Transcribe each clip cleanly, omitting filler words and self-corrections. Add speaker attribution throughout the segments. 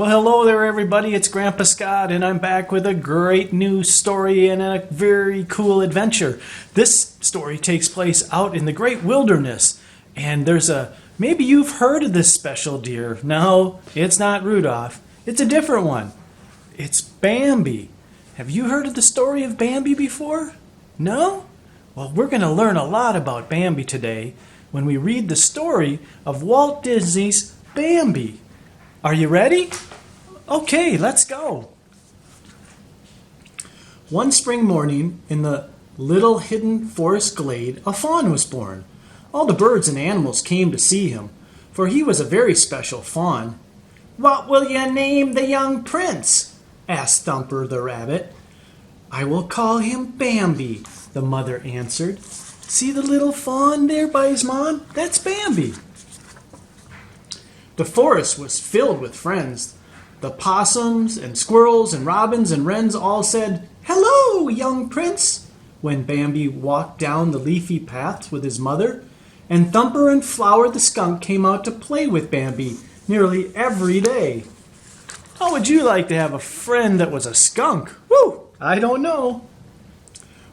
Speaker 1: Well, hello there, everybody. It's Grandpa Scott, and I'm back with a great new story and a very cool adventure. This story takes place out in the great wilderness, and maybe you've heard of this special deer. No, it's not Rudolph. It's a different one. It's Bambi. Have you heard of the story of Bambi before? No? Well, we're going to learn a lot about Bambi today when we read the story of Walt Disney's Bambi. Are you ready? Okay, let's go. One spring morning, in the little hidden forest glade, a fawn was born. All the birds and animals came to see him, for he was a very special fawn. "What will you name the young prince?" asked Thumper the rabbit. "I will call him Bambi," the mother answered. "See the little fawn there by his mom? That's Bambi." The forest was filled with friends. The possums and squirrels and robins and wrens all said, "Hello, young prince," when Bambi walked down the leafy paths with his mother. And Thumper and Flower the skunk came out to play with Bambi nearly every day. How would you like to have a friend that was a skunk? Whew, I don't know.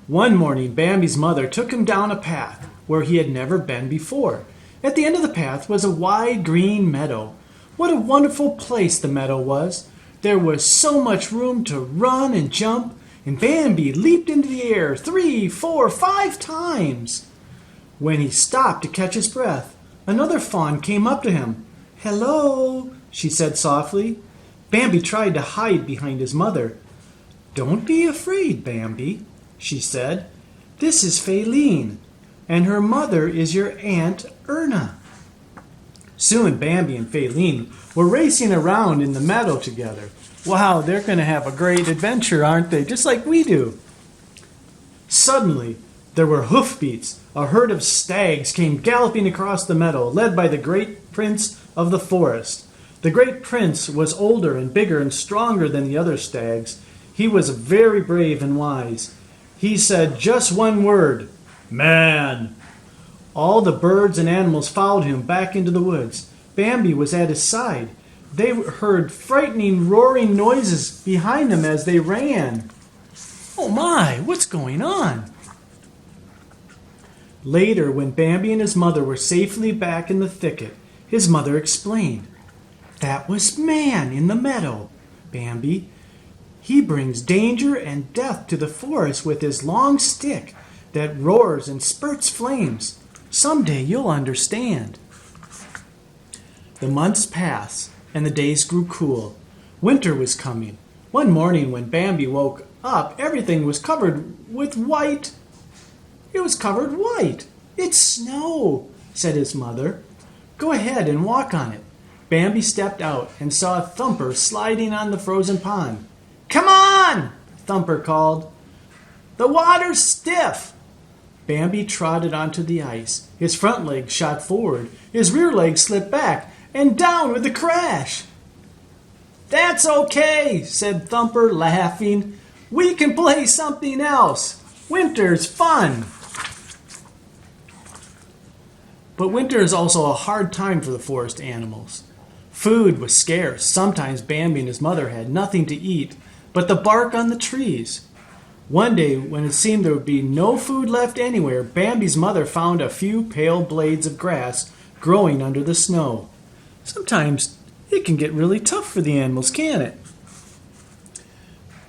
Speaker 1: One morning, Bambi's mother took him down a path where he had never been before. At the end of the path was a wide green meadow. What a wonderful place the meadow was. There was so much room to run and jump, and Bambi leaped into the air 3, 4, 5 times. When he stopped to catch his breath, another fawn came up to him. "Hello," she said softly. Bambi tried to hide behind his mother. "Don't be afraid, Bambi," she said. "This is Faline, and her mother is your Aunt Erna." Soon Bambi and Faline were racing around in the meadow together. Wow, they're going to have a great adventure, aren't they? Just like we do. Suddenly, there were hoofbeats. A herd of stags came galloping across the meadow, led by the great prince of the forest. The great prince was older and bigger and stronger than the other stags. He was very brave and wise. He said just one word, "Man." All the birds and animals followed him back into the woods. Bambi was at his side. They heard frightening, roaring noises behind them as they ran. Oh my, what's going on? Later, when Bambi and his mother were safely back in the thicket, his mother explained, "That was Man in the meadow, Bambi. He brings danger and death to the forest with his long stick that roars and spurts flames. Someday you'll understand." The months passed, and the days grew cool. Winter was coming. One morning when Bambi woke up, everything was covered with white. It was covered white. "It's snow," said his mother. "Go ahead and walk on it." Bambi stepped out and saw Thumper sliding on the frozen pond. "Come on!" Thumper called. "The water's stiff." Bambi trotted onto the ice. His front leg shot forward, his rear leg slipped back, and down with a crash. "That's okay," said Thumper, laughing. "We can play something else. Winter's fun." But winter is also a hard time for the forest animals. Food was scarce. Sometimes Bambi and his mother had nothing to eat but the bark on the trees. One day, when it seemed there would be no food left anywhere, Bambi's mother found a few pale blades of grass growing under the snow. Sometimes it can get really tough for the animals, can't it?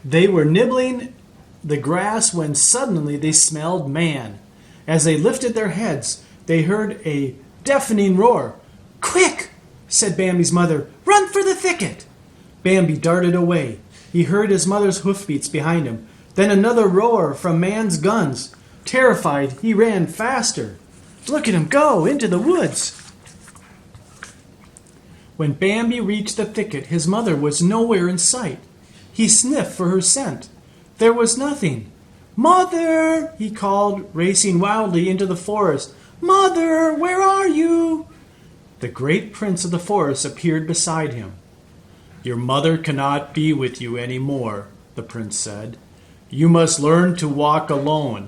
Speaker 1: They were nibbling the grass when suddenly they smelled Man. As they lifted their heads, they heard a deafening roar. "Quick!" said Bambi's mother. "Run for the thicket!" Bambi darted away. He heard his mother's hoofbeats behind him. Then another roar from Man's guns. Terrified, he ran faster. Look at him go into the woods. When Bambi reached the thicket, his mother was nowhere in sight. He sniffed for her scent. There was nothing. "Mother!" he called, racing wildly into the forest. "Mother, where are you?" The great prince of the forest appeared beside him. "Your mother cannot be with you any more," the prince said. "You must learn to walk alone."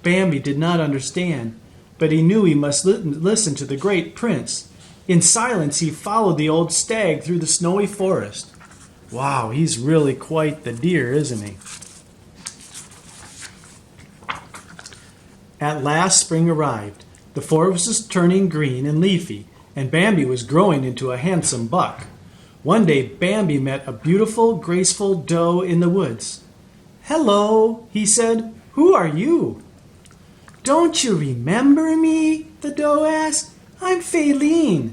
Speaker 1: Bambi did not understand, but he knew he must listen to the great prince. In silence, he followed the old stag through the snowy forest. Wow, he's really quite the deer, isn't he? At last spring arrived. The forest was turning green and leafy, and Bambi was growing into a handsome buck. One day, Bambi met a beautiful, graceful doe in the woods. "Hello," he said. "Who are you?" "Don't you remember me?" the doe asked. "I'm Faline."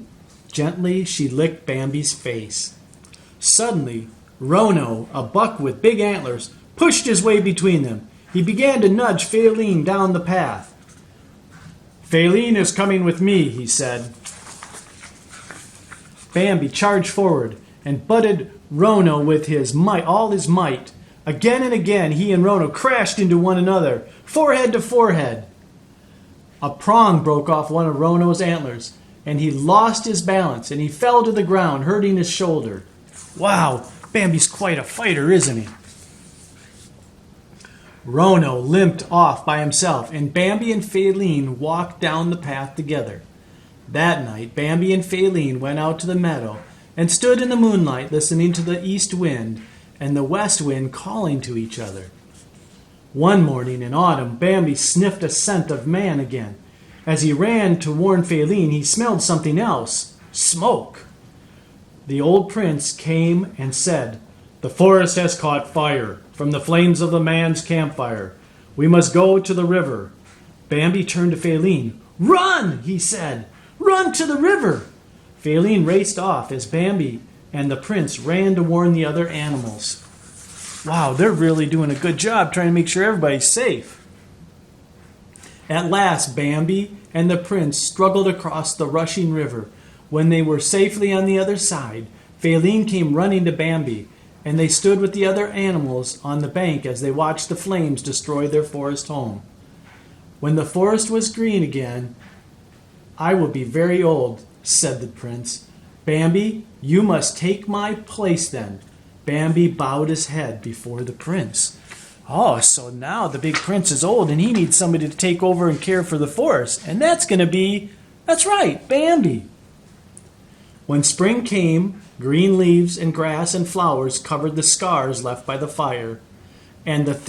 Speaker 1: Gently, she licked Bambi's face. Suddenly, Rono, a buck with big antlers, pushed his way between them. He began to nudge Faline down the path. "Faline is coming with me," he said. Bambi charged forward and butted Rono with all his might. Again and again, he and Rono crashed into one another, forehead to forehead. A prong broke off one of Rono's antlers, and he lost his balance, and he fell to the ground, hurting his shoulder. Wow, Bambi's quite a fighter, isn't he? Rono limped off by himself, and Bambi and Faline walked down the path together. That night, Bambi and Faline went out to the meadow and stood in the moonlight listening to the east wind and the west wind calling to each other. One morning in autumn, Bambi sniffed a scent of man again. As he ran to warn Faline, he smelled something else, smoke. The old prince came and said, "The forest has caught fire from the flames of the man's campfire. We must go to the river." Bambi turned to Faline. "Run," he said. "Run to the river." Faline raced off as Bambi and the prince ran to warn the other animals. Wow, they're really doing a good job trying to make sure everybody's safe. At last, Bambi and the prince struggled across the rushing river. When they were safely on the other side, Faline came running to Bambi, and they stood with the other animals on the bank as they watched the flames destroy their forest home. When the forest was green again, "I will be very old," said the prince. "Bambi, you must take my place then." Bambi bowed his head before the prince. Oh, so now the big prince is old and he needs somebody to take over and care for the forest. And that's right, Bambi. When spring came, green leaves and grass and flowers covered the scars left by the fire. And at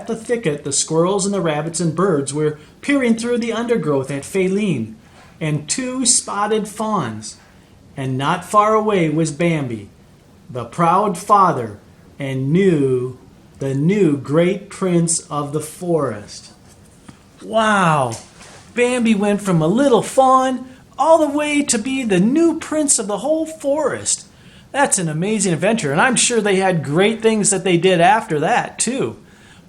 Speaker 1: the thicket, the squirrels and the rabbits and birds were peering through the undergrowth at Faline and 2 spotted fawns. And not far away was Bambi, the proud father, and the new great prince of the forest. Wow! Bambi went from a little fawn all the way to be the new prince of the whole forest. That's an amazing adventure, and I'm sure they had great things that they did after that, too.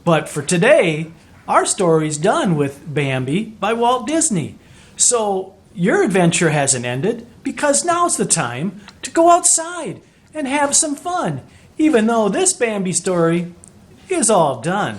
Speaker 1: But for today, our story's done with Bambi by Walt Disney. So your adventure hasn't ended, because now's the time to go outside and have some fun, even though this Bambi story is all done.